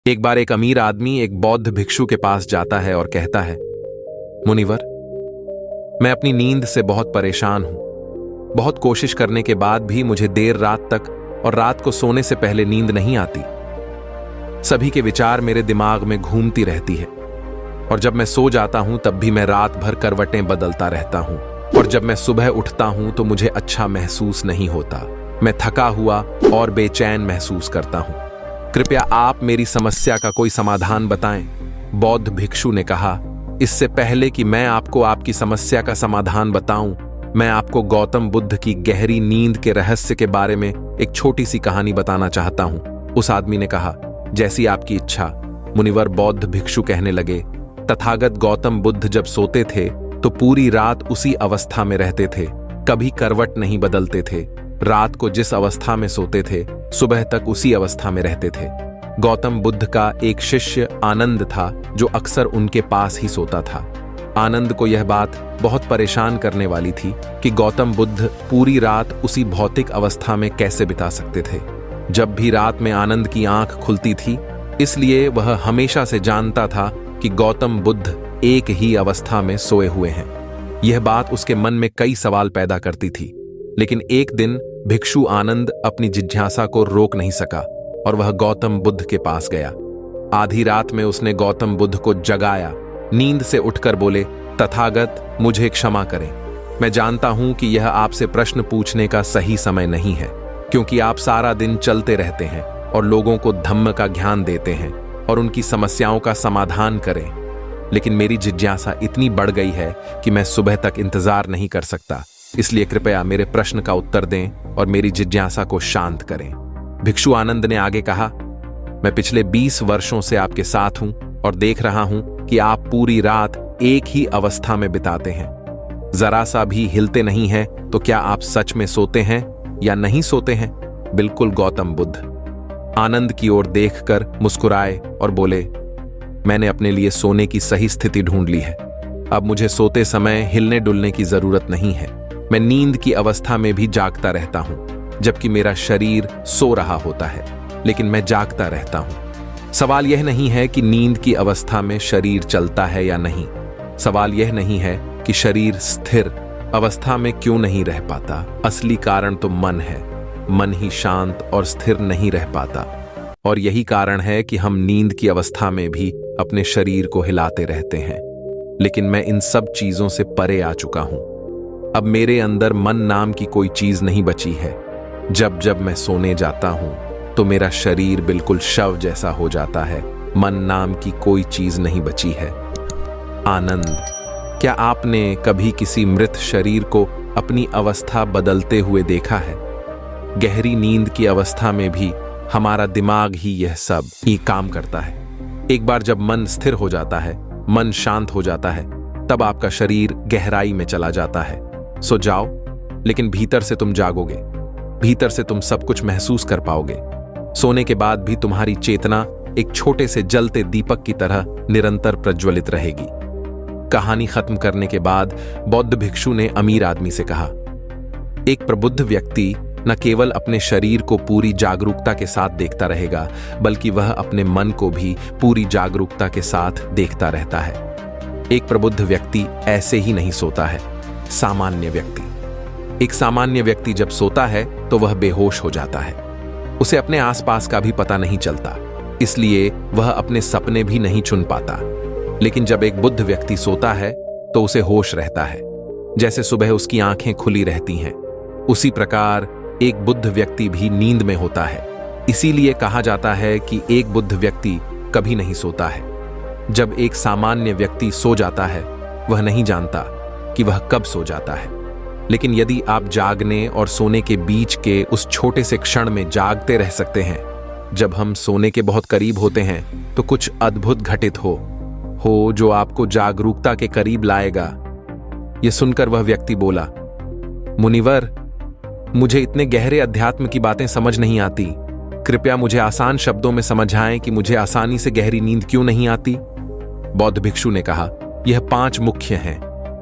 एक बार एक अमीर आदमी एक बौद्ध भिक्षु के पास जाता है और कहता है, मुनिवर, मैं अपनी नींद से बहुत परेशान हूं। बहुत कोशिश करने के बाद भी मुझे देर रात तक और रात को सोने से पहले नींद नहीं आती। सभी के विचार मेरे दिमाग में घूमती रहती है और जब मैं सो जाता हूं तब भी मैं रात भर करवटें बदलता रहता हूं और जब मैं सुबह उठता हूं तो मुझे अच्छा महसूस नहीं होता। मैं थका हुआ और बेचैन महसूस करता हूं। कृपया आप मेरी समस्या का कोई समाधान बताएं। बौद्ध भिक्षु ने कहा, इससे पहले कि मैं आपको आपकी समस्या का समाधान बताऊं, मैं आपको गौतम बुद्ध की गहरी नींद के रहस्य के बारे में एक छोटी सी कहानी बताना चाहता हूं। उस आदमी ने कहा, जैसी आपकी इच्छा। मुनिवर, बौद्ध भिक्षु कहने लगे, तथागत गौतम बुद्ध जब सोते थे तो पूरी रात उसी अवस्था में रहते थे, कभी करवट नहीं बदलते थे। रात को जिस अवस्था में सोते थे सुबह तक उसी अवस्था में रहते थे। गौतम बुद्ध का एक शिष्य आनंद था जो अक्सर उनके पास ही सोता था। आनंद को यह बात बहुत परेशान करने वाली थी कि गौतम बुद्ध पूरी रात उसी भौतिक अवस्था में कैसे बिता सकते थे। जब भी रात में आनंद की आंख खुलती थी, इसलिए वह हमेशा से जानता था कि गौतम बुद्ध एक ही अवस्था में सोए हुए हैं। यह बात उसके मन में कई सवाल पैदा करती थी, लेकिन एक दिन भिक्षु आनंद अपनी जिज्ञासा को रोक नहीं सका और वह गौतम बुद्ध के पास गया। आधी रात में उसने गौतम बुद्ध को जगाया। नींद से उठकर बोले, तथागत, मुझे क्षमा करें। मैं जानता हूं कि यह आपसे प्रश्न पूछने का सही समय नहीं है, क्योंकि आप सारा दिन चलते रहते हैं और लोगों को धम्म का ज्ञान देते हैं और उनकी समस्याओं का समाधान करें। लेकिन मेरी जिज्ञासा इतनी बढ़ गई है कि मैं सुबह तक इंतजार नहीं कर सकता, इसलिए कृपया मेरे प्रश्न का उत्तर दें और मेरी जिज्ञासा को शांत करें। भिक्षु आनंद ने आगे कहा, मैं पिछले 20 वर्षों से आपके साथ हूं और देख रहा हूं कि आप पूरी रात एक ही अवस्था में बिताते हैं। जरा सा भी हिलते नहीं हैं, तो क्या आप सच में सोते हैं या नहीं सोते हैं? बिल्कुल गौतम बुद्ध आनंद की ओर देखकर मुस्कुराए और बोले, मैंने अपने लिए सोने की सही स्थिति ढूंढ ली है। अब मुझे सोते समय हिलने डुलने की जरूरत नहीं है। मैं नींद की अवस्था में भी जागता रहता हूं, जबकि मेरा शरीर सो रहा होता है, लेकिन मैं जागता रहता हूं। सवाल यह नहीं है कि नींद की अवस्था में शरीर चलता है या नहीं। सवाल यह नहीं है कि शरीर स्थिर अवस्था में क्यों नहीं रह पाता। असली कारण तो मन है। मन ही शांत और स्थिर नहीं रह पाता, और यही कारण है कि हम नींद की अवस्था में भी अपने शरीर को हिलाते रहते हैं। लेकिन मैं इन सब चीजों से परे आ चुका हूं। अब मेरे अंदर मन नाम की कोई चीज नहीं बची है। जब जब मैं सोने जाता हूं तो मेरा शरीर बिल्कुल शव जैसा हो जाता है। मन नाम की कोई चीज नहीं बची है। आनंद, क्या आपने कभी किसी मृत शरीर को अपनी अवस्था बदलते हुए देखा है? गहरी नींद की अवस्था में भी हमारा दिमाग ही यह सब ही काम करता है। एक बार जब मन स्थिर हो जाता है, मन शांत हो जाता है, तब आपका शरीर गहराई में चला जाता है। सो जाओ, लेकिन भीतर से तुम जागोगे। भीतर से तुम सब कुछ महसूस कर पाओगे। सोने के बाद भी तुम्हारी चेतना एक छोटे से जलते दीपक की तरह निरंतर प्रज्वलित रहेगी। कहानी खत्म करने के बाद बौद्ध भिक्षु ने अमीर आदमी से कहा, एक प्रबुद्ध व्यक्ति न केवल अपने शरीर को पूरी जागरूकता के साथ देखता रहेगा, बल्कि वह अपने मन को भी पूरी जागरूकता के साथ देखता रहता है। एक प्रबुद्ध व्यक्ति ऐसे ही नहीं सोता है। सामान्य व्यक्ति, एक सामान्य व्यक्ति जब सोता है तो वह बेहोश हो जाता है। उसे अपने आसपास का भी पता नहीं चलता, इसलिए वह अपने सपने भी नहीं चुन पाता। लेकिन जब एक बुद्ध व्यक्ति सोता है तो उसे होश रहता है, जैसे सुबह उसकी आंखें खुली रहती हैं। उसी प्रकार एक बुद्ध व्यक्ति भी नींद में होता है। इसीलिए कहा जाता है कि एक बुद्ध व्यक्ति कभी नहीं सोता है। जब एक सामान्य व्यक्ति सो जाता है, वह नहीं जानता कि वह कब सो जाता है। लेकिन यदि आप जागने और सोने के बीच के उस छोटे से क्षण में जागते रह सकते हैं, जब हम सोने के बहुत करीब होते हैं तो कुछ अद्भुत घटित हो जो आपको जागरूकता के करीब लाएगा। यह सुनकर वह व्यक्ति बोला, मुनिवर, मुझे इतने गहरे अध्यात्म की बातें समझ नहीं आती। कृपया मुझे आसान शब्दों में समझाएं कि मुझे आसानी से गहरी नींद क्यों नहीं आती। बौद्ध भिक्षु ने कहा, यह 5 मुख्य हैं।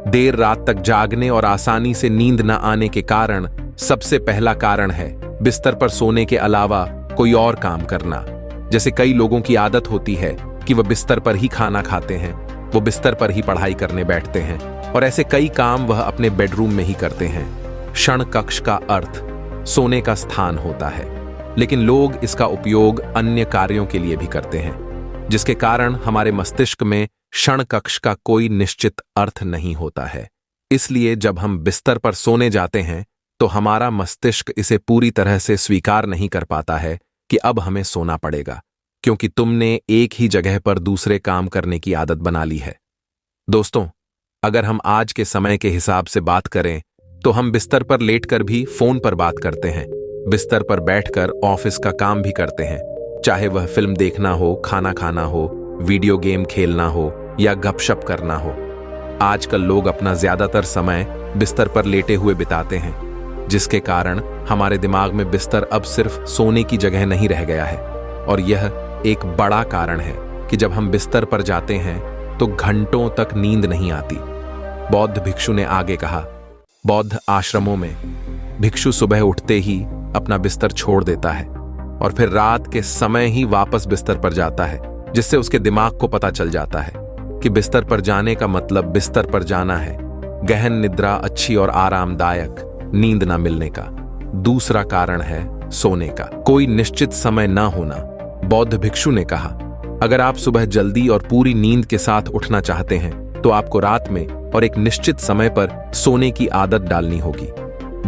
देर रात तक जागने और आसानी से नींद न आने के कारण सबसे पहला कारण है बिस्तर पर सोने के अलावा कोई और काम करना। जैसे कई लोगों की आदत होती है कि वह बिस्तर पर ही खाना खाते हैं, वो बिस्तर पर ही पढ़ाई करने बैठते हैं और ऐसे कई काम वह अपने बेडरूम में ही करते हैं। क्षण कक्ष का अर्थ सोने का स्थान होता है, लेकिन लोग इसका उपयोग अन्य कार्यों के लिए भी करते हैं, जिसके कारण हमारे मस्तिष्क में क्षण कक्ष का कोई निश्चित अर्थ नहीं होता है। इसलिए जब हम बिस्तर पर सोने जाते हैं तो हमारा मस्तिष्क इसे पूरी तरह से स्वीकार नहीं कर पाता है कि अब हमें सोना पड़ेगा, क्योंकि तुमने एक ही जगह पर दूसरे काम करने की आदत बना ली है। दोस्तों, अगर हम आज के समय के हिसाब से बात करें तो हम बिस्तर पर लेटकर भी फोन पर बात करते हैं, बिस्तर पर बैठकर ऑफिस का काम भी करते हैं, चाहे वह फिल्म देखना हो, खाना खाना हो, वीडियो गेम खेलना हो या गपशप करना हो। आजकल लोग अपना ज्यादातर समय बिस्तर पर लेटे हुए बिताते हैं, जिसके कारण हमारे दिमाग में बिस्तर अब सिर्फ सोने की जगह नहीं रह गया है। और यह एक बड़ा कारण है कि जब हम बिस्तर पर जाते हैं तो घंटों तक नींद नहीं आती। बौद्ध भिक्षु ने आगे कहा, बौद्ध आश्रमों में भिक्षु सुबह उठते ही अपना बिस्तर छोड़ देता है और फिर रात के समय ही वापस बिस्तर पर जाता है, जिससे उसके दिमाग को पता चल जाता है कि बिस्तर पर जाने का मतलब बिस्तर पर जाना है। गहन निद्रा, अच्छी और आरामदायक नींद न मिलने का दूसरा कारण है सोने का कोई निश्चित समय न होना। बौद्ध भिक्षु ने कहा, अगर आप सुबह जल्दी और पूरी नींद के साथ उठना चाहते हैं तो आपको रात में और एक निश्चित समय पर सोने की आदत डालनी होगी।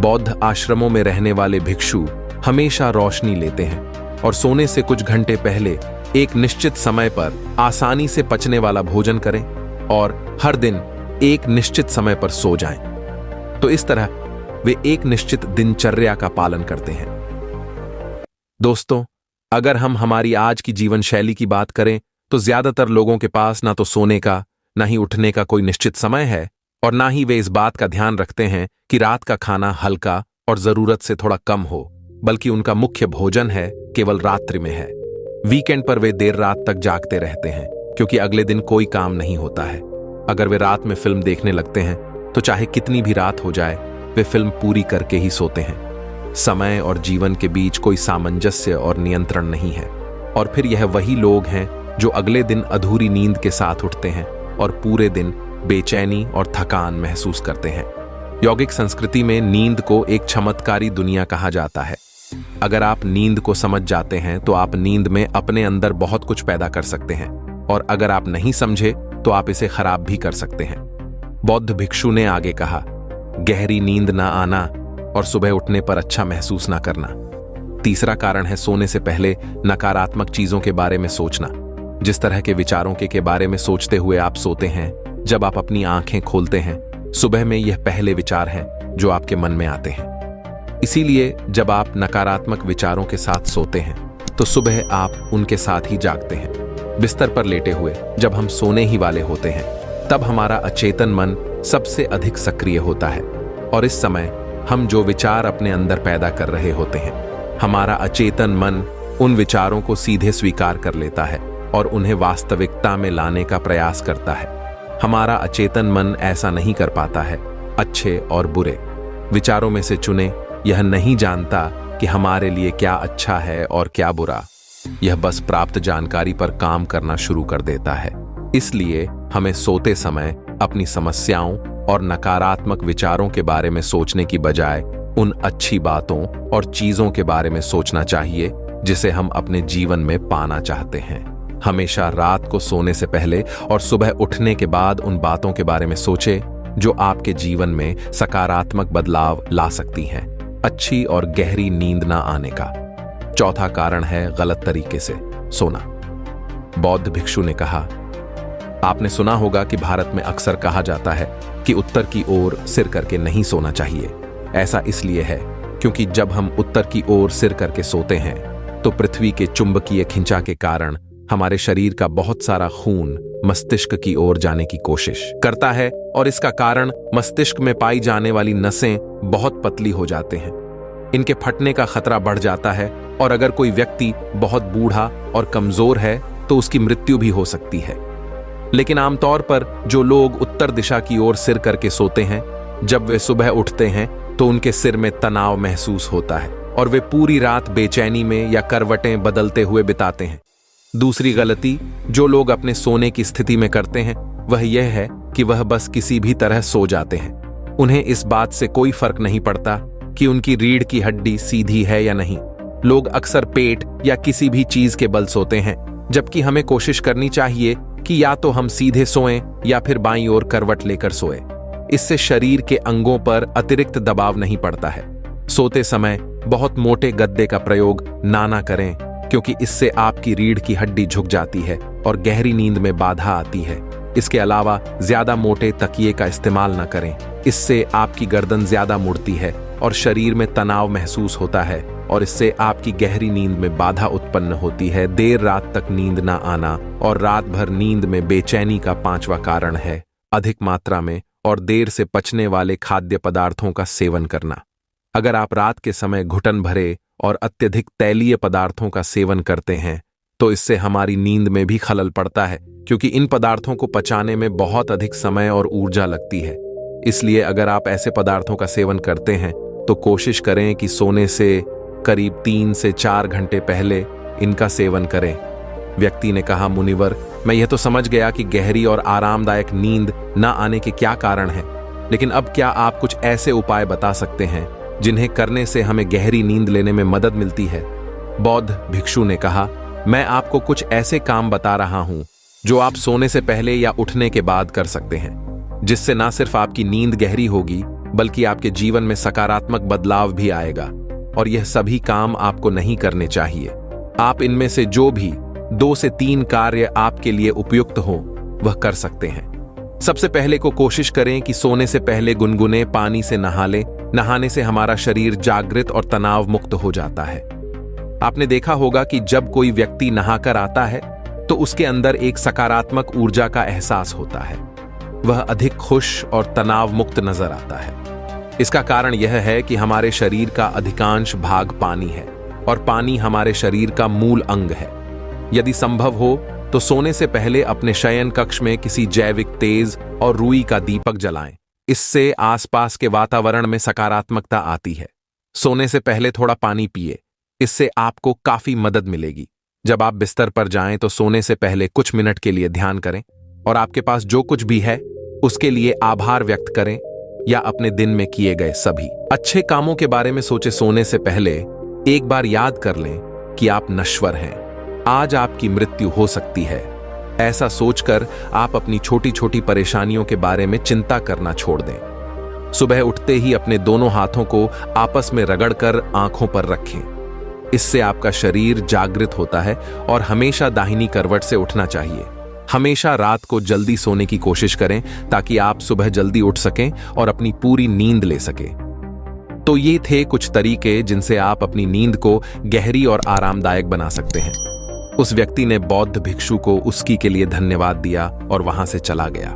बौद्ध आश्रमों में रहने वाले भिक्षु हमेशा रोशनी लेते हैं और सोने से कुछ घंटे पहले एक निश्चित समय पर आसानी से पचने वाला भोजन करें और हर दिन एक निश्चित समय पर सो जाएं। तो इस तरह वे एक निश्चित दिनचर्या का पालन करते हैं। दोस्तों, अगर हम हमारी आज की जीवन शैली की बात करें तो ज्यादातर लोगों के पास ना तो सोने का, ना ही उठने का कोई निश्चित समय है और ना ही वे इस बात का ध्यान रखते हैं कि रात का खाना हल्का और जरूरत से थोड़ा कम हो, बल्कि उनका मुख्य भोजन है केवल रात्रि में है। वीकेंड पर वे देर रात तक जागते रहते हैं क्योंकि अगले दिन कोई काम नहीं होता है। अगर वे रात में फिल्म देखने लगते हैं तो चाहे कितनी भी रात हो जाए वे फिल्म पूरी करके ही सोते हैं। समय और जीवन के बीच कोई सामंजस्य और नियंत्रण नहीं है। और फिर यह वही लोग हैं जो अगले दिन अधूरी नींद के साथ उठते हैं और पूरे दिन बेचैनी और थकान महसूस करते हैं। यौगिक संस्कृति में नींद को एक चमत्कारी दुनिया कहा जाता है। अगर आप नींद को समझ जाते हैं तो आप नींद में अपने अंदर बहुत कुछ पैदा कर सकते हैं, और अगर आप नहीं समझे तो आप इसे खराब भी कर सकते हैं। बौद्ध भिक्षु ने आगे कहा, गहरी नींद ना आना और सुबह उठने पर अच्छा महसूस ना करना। तीसरा कारण है सोने से पहले नकारात्मक चीजों के बारे में सोचना। जिस तरह के विचारों के बारे में सोचते हुए आप सोते हैं, जब आप अपनी आंखें खोलते हैं सुबह में यह पहले विचार हैं जो आपके मन में आते हैं। इसीलिए जब आप नकारात्मक विचारों के साथ सोते हैं तो सुबह आप उनके साथ ही जागते हैं। बिस्तर पर लेटे हुए जब हम सोने ही वाले होते हैं तब हमारा अचेतन मन सबसे अधिक सक्रिय होता है, और इस समय हम जो विचार अपने अंदर पैदा कर रहे होते हैं, हमारा अचेतन मन उन विचारों को सीधे स्वीकार कर लेता है और उन्हें वास्तविकता में लाने का प्रयास करता है। हमारा अचेतन मन ऐसा नहीं कर पाता है। अच्छे और बुरे विचारों में से चुने, यह नहीं जानता कि हमारे लिए क्या अच्छा है और क्या बुरा। यह बस प्राप्त जानकारी पर काम करना शुरू कर देता है। इसलिए हमें सोते समय अपनी समस्याओं और नकारात्मक विचारों के बारे में सोचने की बजाय उन अच्छी बातों और चीजों के बारे में सोचना चाहिए जिसे हम अपने जीवन में पाना चाहते हैं। हमेशा रात को सोने से पहले और सुबह उठने के बाद उन बातों के बारे में सोचें जो आपके जीवन में सकारात्मक बदलाव ला सकती हैं। अच्छी और गहरी नींद ना आने का चौथा कारण है गलत तरीके से सोना। बौद्ध भिक्षु ने कहा, आपने सुना होगा कि भारत में अक्सर कहा जाता है कि उत्तर की ओर सिर करके नहीं सोना चाहिए। ऐसा इसलिए है क्योंकि जब हम उत्तर की ओर सिर करके सोते हैं तो पृथ्वी के चुंबकीय खिंचा के कारण हमारे शरीर का बहुत सारा खून मस्तिष्क की ओर जाने की कोशिश करता है, और इसका कारण मस्तिष्क में पाई जाने वाली नसें बहुत पतली हो जाते हैं। इनके फटने का खतरा बढ़ जाता है, और अगर कोई व्यक्ति बहुत बूढ़ा और कमजोर है तो उसकी मृत्यु भी हो सकती है। लेकिन आमतौर पर जो लोग उत्तर दिशा की ओर सिर करके सोते हैं, जब वे सुबह उठते हैं तो उनके सिर में तनाव महसूस होता है और वे पूरी रात बेचैनी में या करवटें बदलते हुए बिताते हैं। दूसरी गलती जो लोग अपने सोने की स्थिति में करते हैं वह यह है कि वह बस किसी भी तरह सो जाते हैं। उन्हें इस बात से कोई फर्क नहीं पड़ता कि उनकी रीढ़ की हड्डी सीधी है या नहीं। लोग अक्सर पेट या किसी भी चीज के बल सोते हैं, जबकि हमें कोशिश करनी चाहिए कि या तो हम सीधे सोएं या फिर बाईं ओर करवट लेकर सोएं। इससे शरीर के अंगों पर अतिरिक्त दबाव नहीं पड़ता है। सोते समय बहुत मोटे गद्दे का प्रयोग ना करें, क्योंकि इससे आपकी रीढ़ की हड्डी झुक जाती है और गहरी नींद में बाधा आती है। इसके अलावा ज्यादा मोटे तकिए का इस्तेमाल न करें, इससे आपकी गर्दन ज्यादा मुड़ती है और शरीर में तनाव महसूस होता है और इससे आपकी गहरी नींद में बाधा उत्पन्न होती है। देर रात तक नींद न आना और रात भर नींद में बेचैनी का 5वां कारण है अधिक मात्रा में और देर से पचने वाले खाद्य पदार्थों का सेवन करना। अगर आप रात के समय घुटन भरे और अत्यधिक तैलीय पदार्थों का सेवन करते हैं तो इससे हमारी नींद में भी खलल पड़ता है, क्योंकि इन पदार्थों को पचाने में बहुत अधिक समय और ऊर्जा लगती है। इसलिए अगर आप ऐसे पदार्थों का सेवन करते हैं तो कोशिश करें कि सोने से करीब 3 से 4 घंटे पहले इनका सेवन करें। व्यक्ति ने कहा, मुनिवर, मैं यह तो समझ गया कि गहरी और आरामदायक नींद न आने के क्या कारण हैं, लेकिन अब क्या आप कुछ ऐसे उपाय बता सकते हैं जिन्हें करने से हमें गहरी नींद लेने में मदद मिलती है? बौद्ध भिक्षु ने कहा, मैं आपको कुछ ऐसे काम बता रहा हूं जो आप सोने से पहले या उठने के बाद कर सकते हैं, जिससे न सिर्फ आपकी नींद गहरी होगी बल्कि आपके जीवन में सकारात्मक बदलाव भी आएगा। और यह सभी काम आपको नहीं करने चाहिए। आप इनमें से जो भी 2 से 3 कार्य आपके लिए उपयुक्त हो वह कर सकते हैं। सबसे पहले को कोशिश करें कि सोने से पहले गुनगुने पानी से नहा लें। नहाने से हमारा शरीर जागृत और तनाव मुक्त हो जाता है। आपने देखा होगा कि जब कोई व्यक्ति नहाकर आता है तो उसके अंदर एक सकारात्मक ऊर्जा का एहसास होता है। वह अधिक खुश और तनाव मुक्त नजर आता है। इसका कारण यह है कि हमारे शरीर का अधिकांश भाग पानी है और पानी हमारे शरीर का मूल अंग है। यदि संभव हो तो सोने से पहले अपने शयन कक्ष में किसी जैविक तेज और रुई का दीपक जलाएं। इससे आसपास के वातावरण में सकारात्मकता आती है। सोने से पहले थोड़ा पानी पिए, इससे आपको काफी मदद मिलेगी। जब आप बिस्तर पर जाएं तो सोने से पहले कुछ मिनट के लिए ध्यान करें और आपके पास जो कुछ भी है उसके लिए आभार व्यक्त करें या अपने दिन में किए गए सभी अच्छे कामों के बारे में सोचे। सोने से पहले एक बार याद कर लें कि आप नश्वर हैं, आज आपकी मृत्यु हो सकती है। ऐसा सोचकर आप अपनी छोटी छोटी परेशानियों के बारे में चिंता करना छोड़ दें। सुबह उठते ही अपने दोनों हाथों को आपस में रगड़कर आंखों पर रखें। इससे आपका शरीर जागृत होता है और हमेशा दाहिनी करवट से उठना चाहिए। हमेशा रात को जल्दी सोने की कोशिश करें ताकि आप सुबह जल्दी उठ सकें और अपनी पूरी नींद ले सकें। तो ये थे कुछ तरीके जिनसे आप अपनी नींद को गहरी और आरामदायक बना सकते हैं। उस व्यक्ति ने बौद्ध भिक्षु को उसकी के लिए धन्यवाद दिया और वहां से चला गया।